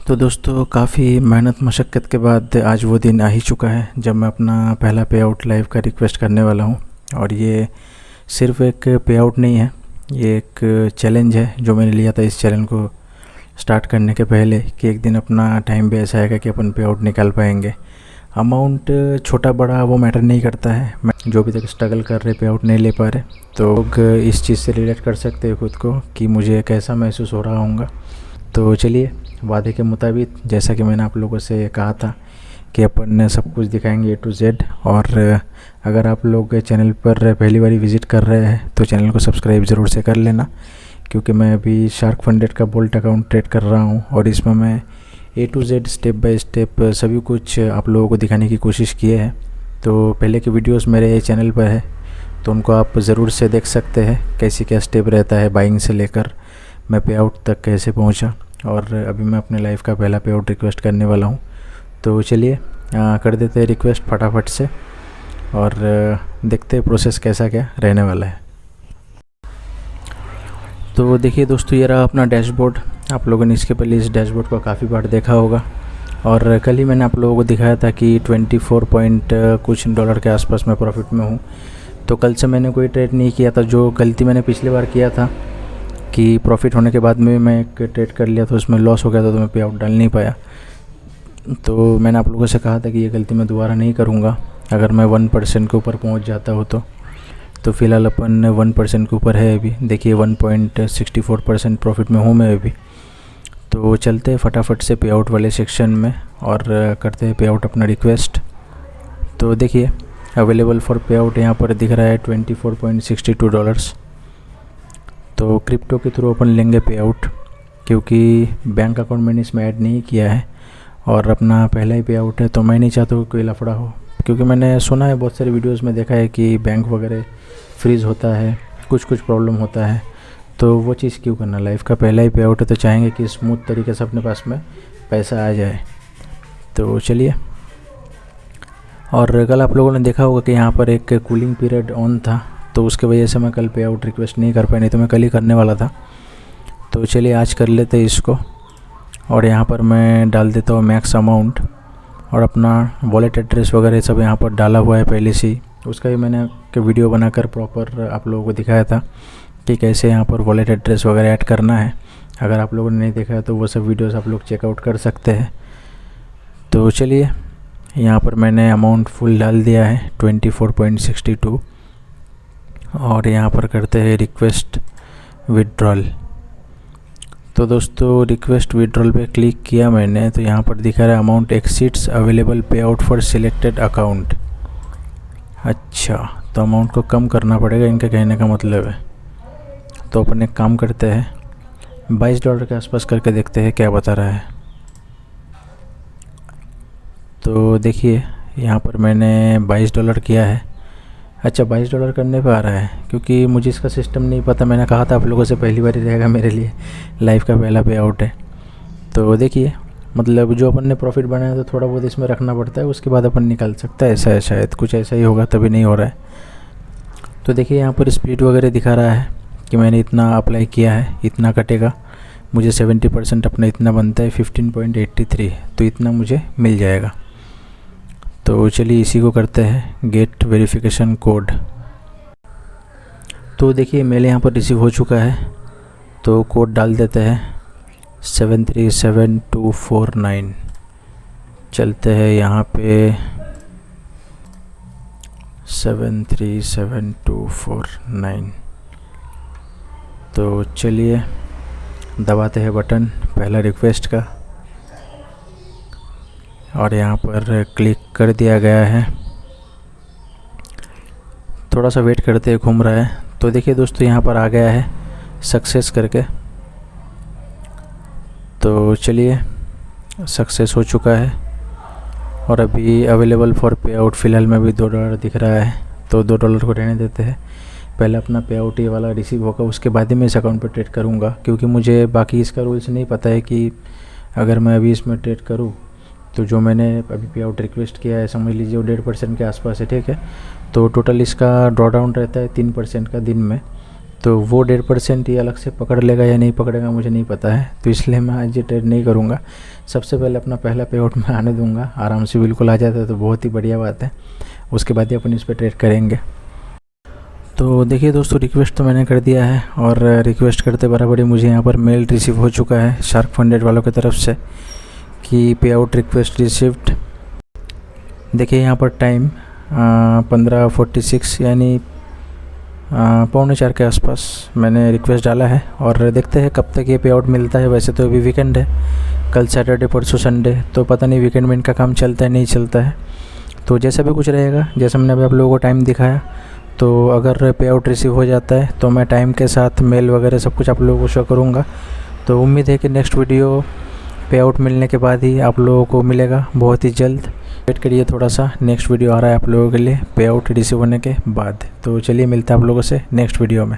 तो दोस्तों काफ़ी मेहनत मशक्क़त के बाद आज वो दिन आ ही चुका है जब मैं अपना पहला पे आउट लाइव का रिक्वेस्ट करने वाला हूँ। और ये सिर्फ़ एक पे आउट नहीं है, ये एक चैलेंज है जो मैंने लिया था इस चैलेंज को स्टार्ट करने के पहले कि एक दिन अपना टाइम भी ऐसा आएगा कि अपन पे आउट निकाल पाएंगे। अमाउंट छोटा बड़ा वो मैटर नहीं करता है, मैं जो भी तक स्ट्रगल कर रहे पे आउट नहीं ले पा रहे तो लोग इस चीज़ से रिलेट कर सकते हैं खुद को कि मुझे कैसा महसूस हो रहा होगा। तो चलिए वादे के मुताबिक जैसा कि मैंने आप लोगों से कहा था कि अपन सब कुछ दिखाएंगे A to Z। और अगर आप लोग चैनल पर पहली बार विज़िट कर रहे हैं तो चैनल को सब्सक्राइब ज़रूर से कर लेना, क्योंकि मैं अभी शार्क फंडेड का बोल्ट अकाउंट ट्रेड कर रहा हूं और इसमें मैं A to Z step by step सभी कुछ आप लोगों को दिखाने की कोशिश की है। तो पहले के वीडियोस मेरे चैनल पर है तो उनको आप ज़रूर से देख सकते हैं कैसी क्या स्टेप रहता है बाइंग से लेकर मैं पे आउट तक कैसे पहुंचा। और अभी मैं अपने लाइफ का पहला पे आउट रिक्वेस्ट करने वाला हूं, तो चलिए कर देते हैं रिक्वेस्ट फटाफट से और देखते हैं प्रोसेस कैसा क्या रहने वाला है। तो देखिए दोस्तों, ये रहा अपना डैशबोर्ड। आप लोगों ने इसके पहले इस डैशबोर्ड को काफ़ी बार देखा होगा और कल ही मैंने आप लोगों को दिखाया था कि 24 पॉइंट कुछ डॉलर के आसपास मैं प्रॉफिट में हूँ। तो कल से मैंने कोई ट्रेड नहीं किया था, जो गलती मैंने पिछली बार किया था कि प्रॉफिट होने के बाद में मैं एक ट्रेड कर लिया तो उसमें लॉस हो गया था तो मैं पे आउट डाल नहीं पाया। तो मैंने आप लोगों से कहा था कि ये गलती मैं दोबारा नहीं करूँगा अगर मैं 1% के ऊपर पहुँच जाता हो तो फ़िलहाल अपन 1% के ऊपर है अभी। देखिए 1.64% प्रॉफिट में हूँ मैं अभी। तो चलते हैं फटाफट से पे आउट वाले सेक्शन में और करते हैं पे आउट अपना रिक्वेस्ट। तो देखिए अवेलेबल फॉर पे आउट यहाँ पर दिख रहा है $24.62। तो क्रिप्टो के थ्रू अपन लेंगे पे आउट, क्योंकि बैंक अकाउंट मैंने इसमें ऐड नहीं किया है और अपना पहला ही पे आउट है तो मैं नहीं चाहता कोई लफड़ा हो, क्योंकि मैंने सुना है बहुत सारे वीडियोस में देखा है कि बैंक वगैरह फ्रीज़ होता है, कुछ प्रॉब्लम होता है। तो वो चीज़ क्यों करना, लाइफ का पहला ही पे आउट है तो चाहेंगे कि स्मूथ तरीके से अपने पास में पैसा आ जाए। तो चलिए, और कल आप लोगों ने देखा होगा कि यहाँ पर एक कूलिंग पीरियड ऑन था तो उसके वजह से मैं कल पे आउट रिक्वेस्ट नहीं कर पाया, नहीं तो मैं कल ही करने वाला था। तो चलिए आज कर लेते हैं इसको और यहाँ पर मैं डाल देता हूँ मैक्स अमाउंट और अपना वॉलेट एड्रेस वगैरह सब यहाँ पर डाला हुआ है पहले से ही। उसका भी मैंने वीडियो बनाकर प्रॉपर आप लोगों को दिखाया था कि कैसे यहाँ पर वॉलेट एड्रेस वगैरह ऐड करना है। अगर आप लोगों ने नहीं देखा है तो वो सब वीडियोस आप लोग चेकआउट कर सकते हैं। तो चलिए यहाँ पर मैंने अमाउंट फुल डाल दिया है 24.62 और यहाँ पर करते हैं रिक्वेस्ट विड्रॉल। तो दोस्तों रिक्वेस्ट विड्रॉल पे क्लिक किया मैंने तो यहाँ पर दिखा रहा है अमाउंट एक्सीड्स अवेलेबल पे आउट फॉर सिलेक्टेड अकाउंट। अच्छा, तो अमाउंट को कम करना पड़ेगा इनके कहने का मतलब है। तो अपन एक काम करते हैं $22 के आसपास करके देखते हैं क्या बता रहा है। तो देखिए यहाँ पर मैंने $22 किया है। अच्छा, $22 करने पे आ रहा है क्योंकि मुझे इसका सिस्टम नहीं पता। मैंने कहा था आप लोगों से पहली बार ही रहेगा मेरे लिए, लाइफ का पहला पे आउट है। तो देखिए मतलब जो अपन ने प्रॉफिट बनाया तो थोड़ा बहुत इसमें रखना पड़ता है, उसके बाद अपन निकाल सकता है। ऐसा है, शायद कुछ ऐसा ही होगा तभी नहीं हो रहा है। तो देखिए यहाँ पर स्प्लिट वगैरह दिखा रहा है कि मैंने इतना अप्लाई किया है, इतना कटेगा मुझे 70% अपना इतना बनता है 15.83, तो इतना मुझे मिल जाएगा। तो चलिए इसी को करते हैं गेट वेरिफिकेशन कोड। तो देखिए मेल यहाँ पर रिसीव हो चुका है तो कोड डाल देते हैं 737249। चलते हैं यहाँ पे 737249। तो चलिए दबाते हैं बटन पहला रिक्वेस्ट का और यहाँ पर क्लिक कर दिया गया है। थोड़ा सा वेट करते हैं, घूम रहा है। तो देखिए दोस्तों यहाँ पर आ गया है सक्सेस करके। तो चलिए सक्सेस हो चुका है और अभी अवेलेबल फॉर पे आउट फ़िलहाल में भी $2 दिख रहा है तो $2 को रहने देते हैं। पहले अपना पे आउट ये वाला रिसीव होगा, उसके बाद ही मैं इस अकाउंट पर ट्रेड करूँगा, क्योंकि मुझे बाकी इसका रूल्स नहीं पता है कि अगर मैं अभी इसमें ट्रेड करूँ तो जो मैंने अभी पे आउट रिक्वेस्ट किया है समझ लीजिए वो 1.5% के आसपास है, ठीक है। तो टोटल इसका ड्रॉ डाउन रहता है 3% का दिन में। तो वो 1.5% ये अलग से पकड़ लेगा या नहीं पकड़ेगा मुझे नहीं पता है, तो इसलिए मैं आज ये ट्रेड नहीं करूँगा। सबसे पहले अपना पहला पे आउट मैं आने दूँगा, आराम से बिल्कुल आ जाता है तो बहुत ही बढ़िया बात है, उसके बाद ही अपन इस पर ट्रेड करेंगे। तो देखिए दोस्तों, रिक्वेस्ट तो मैंने कर दिया है और रिक्वेस्ट करते बराबर ही मुझे यहाँ पर मेल रिसीव हो चुका है शार्क फंडेड वालों की तरफ से कि पे आउट रिक्वेस्ट रिसीव्ड। देखिए यहाँ पर टाइम 15:46 यानी 3:45 के आसपास मैंने रिक्वेस्ट डाला है और देखते हैं कब तक ये पे आउट मिलता है। वैसे तो अभी वीकेंड है, कल सैटरडे परसों संडे, तो पता नहीं वीकेंड में इनका काम चलता है नहीं चलता है। तो जैसा भी कुछ रहेगा, जैसा मैंने अभी आप लोगों को टाइम दिखाया, तो अगर पे आउट रिसीव हो जाता है तो मैं टाइम के साथ मेल वगैरह सब कुछ आप लोगों को शो करूँगा। तो उम्मीद है कि नेक्स्ट वीडियो पे आउट मिलने के बाद ही आप लोगों को मिलेगा बहुत ही जल्द। वेट करिए थोड़ा सा, नेक्स्ट वीडियो आ रहा है आप लोगों के लिए पे आउट रिसीव होने के बाद। तो चलिए मिलते हैं आप लोगों से नेक्स्ट वीडियो में।